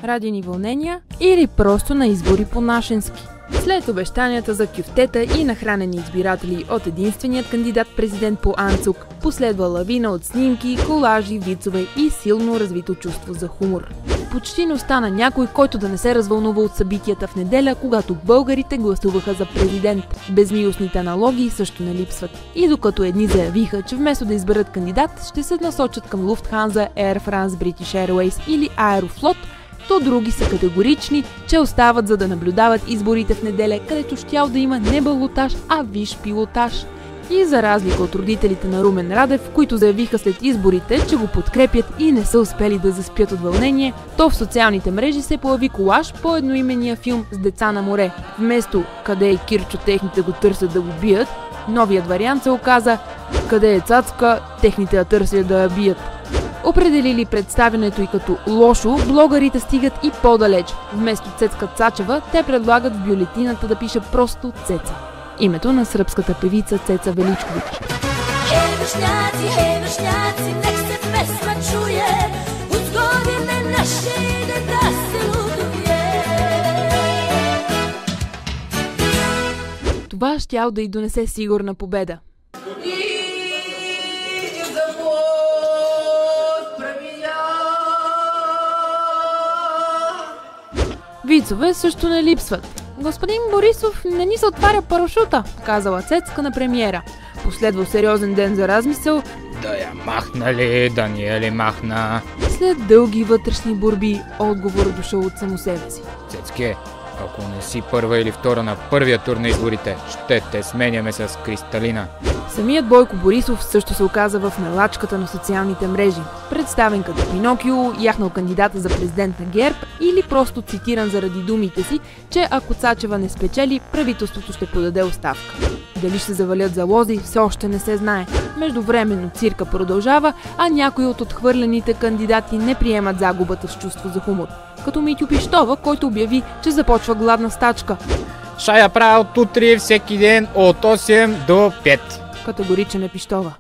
радини вълнения или просто на избори по-нашенски. След обещанията за кюфтета и нахранени избиратели от единственият кандидат-президент по АНЦУК, последва лавина от снимки, колажи, вицове и силно развито чувство за хумор. Почти не остана някой, който да не се развълнува от събитията в неделя, когато българите гласуваха за президент. Безмилостните аналогии също не липсват. И докато едни заявиха, че вместо да изберат кандидат, ще се насочат към Lufthansa, Air France, British Airways или Аерофлот, то други са категорични, че остават за да наблюдават изборите в неделя, където щял да има не балотаж, а висш пилотаж. И за разлика от родителите на Румен Радев, които заявиха след изборите, че го подкрепят и не са успели да заспят от вълнение, то в социалните мрежи се появи колаж по едноименния филм с деца на море. Вместо "Къде е Кирчо, техните го търсят да го бият", новият вариант се оказа "Къде е Цацка, техните я търсят да я бият". Определили представянето и като лошо, блогърите стигат и по-далеч. Вместо Цецка Цачева, те предлагат в бюлетината да пише просто Цеца. Името на сръбската певица Цеца Величкович. Хей, вършняци, нек се песма чуе, от године наше иде да се удовие. Това щял да й донесе сигурна победа. Вицове също не липсват. "Господин Борисов, не ни се отваря парашута", казала Цецка на премиера. Последвал сериозен ден за размисъл. "Да я махна ли, да ни я ли махна?" След дълги вътрешни борби, отговор дошъл от само себе си. "Цецке, ако не си първа или втора на първия тур на изборите, ще те сменяме с Кристалина." Самият Бойко Борисов също се оказа в мелачката на социалните мрежи. Представен като Пинокио, яхнал кандидата за президент на ГЕРБ или просто цитиран заради думите си, че ако Цачева не спечели, правителството ще подаде оставка. Дали ще завалят залози, все още не се знае. Междувременно цирка продължава, а някои от отхвърлените кандидати не приемат загубата с чувство за хумор. Като Митю Пищова, който обяви, че започва гладна стачка. "Ще я правя от утре всеки ден от 8 до 5. Категоричен е Пищова.